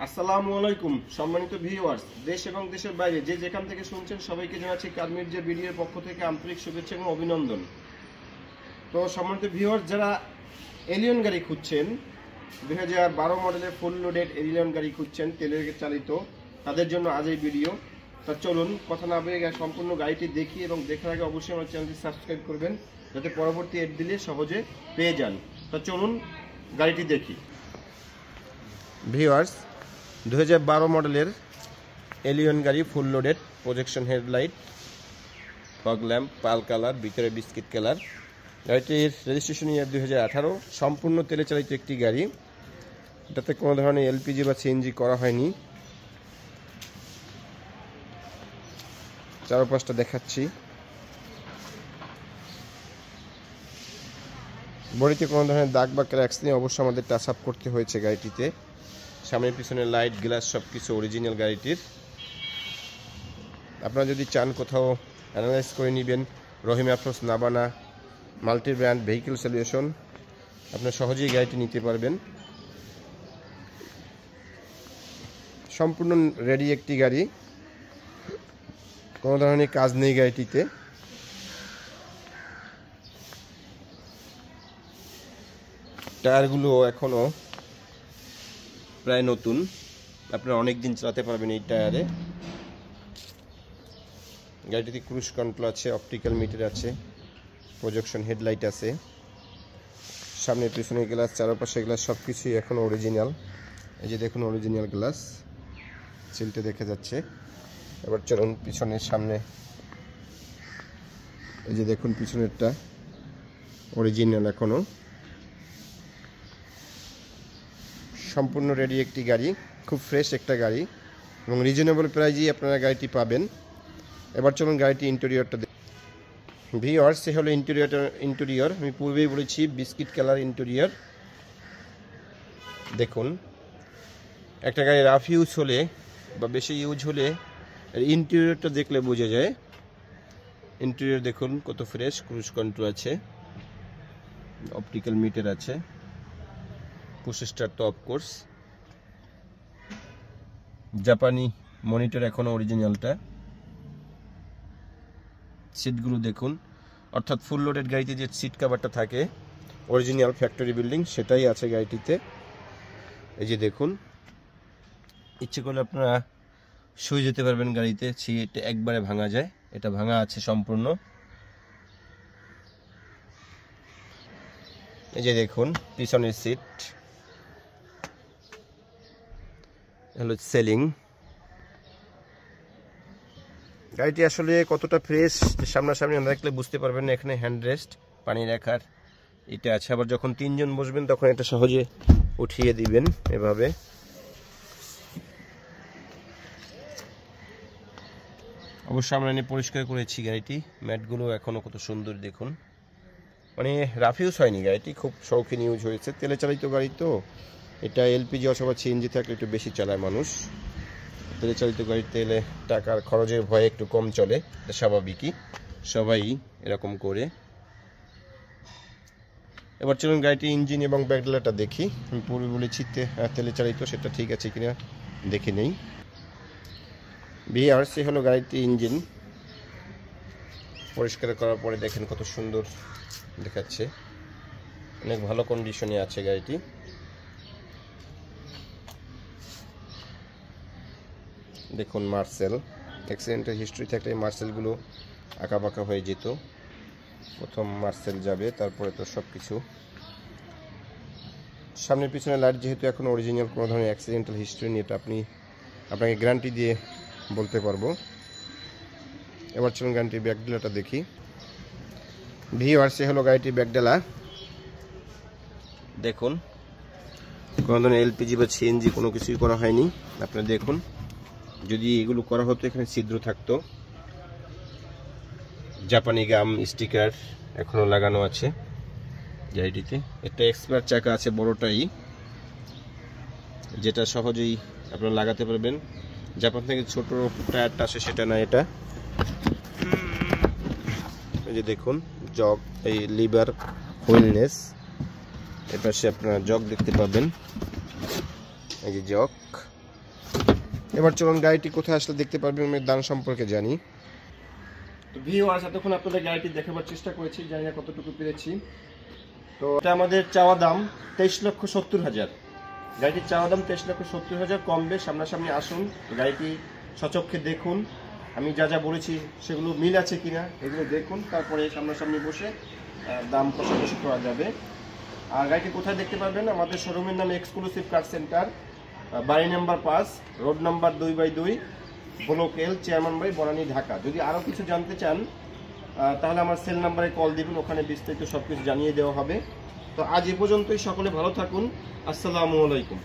আসসালামু আলাইকুম সম্মানিত ভিউয়ার্স, দেশ এবং দেশের বাইরে যে যেখান থেকে শুনছেন সবাইকে জানাচ্ছি কার মির্জা ভিডিওর পক্ষ থেকে আন্তরিক শুভেচ্ছা এবং অভিনন্দন। তো সম্মানিত ভিউয়ার্স, যারা এলিয়ন গাড়ি খুঁজছেন, 2012 মডেলের ফুল লোডেড এলিয়ন গাড়ি খুঁজছেন তেলের চালিত, তাদের জন্য আজ এই ভিডিও। তা চলুন কথা না বলে সম্পূর্ণ গাড়িটি দেখি এবং দেখার আগে অবশ্যই আমার চ্যানেলটি সাবস্ক্রাইব করবেন যাতে পরবর্তী এড দিলে সহজে পেয়ে যান। তা চলুন গাড়িটি দেখি। ভিউয়ার্স, 2012 মডেলের এলিয়ন গাড়ি full loaded, projection headlight, fog lamp, pearl colour, ভিতরে বিস্কিট কালার। গাড়িটির রেজিস্ট্রেশন ইয়ার 2018, সম্পূর্ণ তেলে চালিত একটি গাড়ি। এটাতে কোনো ধরনের এলপিজি বা সিএনজি করা হয়নি। চারপাশটা দেখাচ্ছি। বডিতে কোনো ধরনের দাগ বা ক্র্যাক্স নেই, অবশ্য আমাদের টাচ আপ করতে হয়েছে গাড়িটিতে। সামনের পিছনে লাইট, গ্লাস সব কিছু অরিজিনাল গাড়িটির। আপনারা যদি চান কোথাও অ্যানালাইজ করে নেবেন, রহিম আফরোজ নাবানা মাল্টি ব্র্যান্ড ভেহিকেল সলিউশন, আপনারা সহজেই গাড়িটি নিতে পারবেন। সম্পূর্ণ রেডি একটি গাড়ি, কোনো ধরনের কাজ নেই গাড়িটিতে। টায়ারগুলো এখনো প্রায় নতুন, আপনারা অনেক দিন চালাতে পারবেন এই টায়ারে। গাড়িটিতে ক্রুজ কন্ট্রোল আছে, অপটিক্যাল মিটার আছে, প্রজেকশন হেডলাইট আছে, সামনে পিছনে গ্লাস, চারপাশে গ্লাস সব কিছুই এখনো অরিজিনাল। এই যে দেখুন অরিজিনাল গ্লাস, সিলটা দেখা যাচ্ছে। এবার চলুন পিছনের সামনে, এই যে দেখুন পিছনেরটা অরিজিনাল এখনো। সম্পূর্ণ রেডি একটি গাড়ি, খুব ফ্রেশ একটা গাড়ি এবং রিজনেবল প্রাইজেই আপনারা গাড়িটি পাবেন। এবার চলুন গাড়িটি ইন্টেরিয়রটা ভিউয়ার্স, সে হলো ইন্টেরিয়র। আমি পূর্বেই বলেছি বিস্কিট কালার ইন্টেরিয়র। দেখুন, একটা গাড়ি রাফ ইউজ হলে বা বেশি ইউজ হলে ইন্টেরিয়রটা দেখলে বোঝা যায়। ইন্টেরিয়র দেখুন কত ফ্রেশ, ক্রুজ কন্ট্রোল আছে, অপটিক্যাল মিটার আছে, পুশ স্টার্ট তো অফকোর্স, জাপানি মনিটর এখনো অরিজিনালটা। সিটগুলো দেখুন, অর্থাৎ ফুল লোডেড গাড়িতে যে সিট কভারটা থাকে অরিজিনাল ফ্যাক্টরি বিল্ডিং, সেটাই আছে গাড়িটিতে। এই যে দেখুন, ইচ্ছে করলে আপনারা শুয়ে যেতে পারবেন গাড়িতে, সিট একবারে ভাঙা যায়, এটা ভাঙা আছে সম্পূর্ণ। এই যে দেখুন পিছনের সিট হলো সেলিং। গাড়িটি আসলে কতটা ফ্রেশ সামনাসামনি না দেখলে বুঝতে পারবেন না। এখানে হ্যান্ড রেস্ট, পানি রাখার এটা আছে, আবার যখন তিনজন বসবেন তখন এটা সহজে উঠিয়ে দিবেন এভাবে। অবশ্য আমরা এনে পরিষ্কার করেছি গাড়িটি, ম্যাটগুলো এখনো কত সুন্দর দেখুন, মানে রাফ ইউজ হয়নি গাড়িটি, খুব শৌখিন ইউজ হয়েছে। তেলে চালিত গাড়ি তো, এটা এলপিজি অথবা সিএনজি থাকলে একটু বেশি চালায় মানুষ। তেলে চালিত গাড়ির তেলে টাকার খরচের ভয়ে একটু কম চলে, স্বাভাবিকই, সবাই এরকম করে। এবার চলুন গাড়িটির ইঞ্জিন এবং ব্যাকডালাটা দেখি। আমি পূর্বে বলেছি তেলে চালিত, সেটা ঠিক আছে কিনা দেখে নেই। ভিআরসি হলো গাড়িটির ইঞ্জিন। পরিষ্কার করার পরে দেখেন কত সুন্দর দেখাচ্ছে, অনেক ভালো কন্ডিশনে আছে গাড়িটি। দেখুন মার্সেল, অ্যাক্সিডেন্টের হিস্ট্রি থাকলে মার্সেলগুলো আঁকা বাঁকা হয়ে যেত। প্রথম মার্সেল যাবে, তারপরে তো সব কিছু। সামনের পিছনে লাইট যেহেতু এখন অরিজিনাল, কোনো ধরনের অ্যাক্সিডেন্টাল হিস্ট্রি নিয়ে এটা আপনাকে গ্যারান্টি দিয়ে বলতে পারবো। এবার চলুন গাড়িটির ব্যাকডালাটা দেখি। ভিউয়ার্স, হলো গাড়িটির ব্যাকডালা। দেখুন কোনো ধরনের এলপিজি বা সিএনজি কোনো কিছুই করা হয়নি। আপনারা দেখুন, যদি এগুলো করা হতো এখানে ছিদ্র থাকতো। জাপানি গাম স্টিকার এখনো লাগানো আছে গাড়িটিতে। একটা এক্সপার্ট চাকা আছে বড়টাই, যেটা সহজেই আপনারা লাগাতে পারবেন। জাপান থেকে ছোট টায়ারটা আসে সেটা না, এটা। এই যে দেখুন জগ, এই লিভার হুইলনেস, এপাশে আপনারা জগ দেখতে পাবেন, এই যে জগ। এবার চলুন গাড়িটি কোথায় আসলে দেখতে পারবেন আমি দাম সম্পর্কে জানি। তো ভিউয়ার্স, এতক্ষণ আপনাদের গাড়িটি দেখাবার চেষ্টা করেছি, জানি না কতটুকু পেরেছি। তো এটা আমাদের চাওয়া দাম 23,70,000। গাড়িটির চাওয়া দাম 23,70,000, কম বেশ। সামনাসামনি আসুন, গাড়িটি সচক্ষে দেখুন, আমি যা যা বলেছি সেগুলো মিল আছে কিনা এগুলো দেখুন, তারপরে সামনাসামনি বসে দাম কষাকষি করা যাবে। আর গাড়িটি কোথায় দেখতে পারবেন? আমাদের শোরুমের নাম এক্সক্লুসিভ কার সেন্টার, বাড়ি number 5, road number 2/2, block L, chairman বাড়ি, বনানী, ঢাকা। যদি আরও কিছু জানতে চান তাহলে আমার সেল নাম্বারে কল দিবেন, ওখানে বিস্তারিত সব কিছু জানিয়ে দেওয়া হবে। তো আজ এ পর্যন্তই, সকলে ভালো থাকুন। আসসালামু আলাইকুম।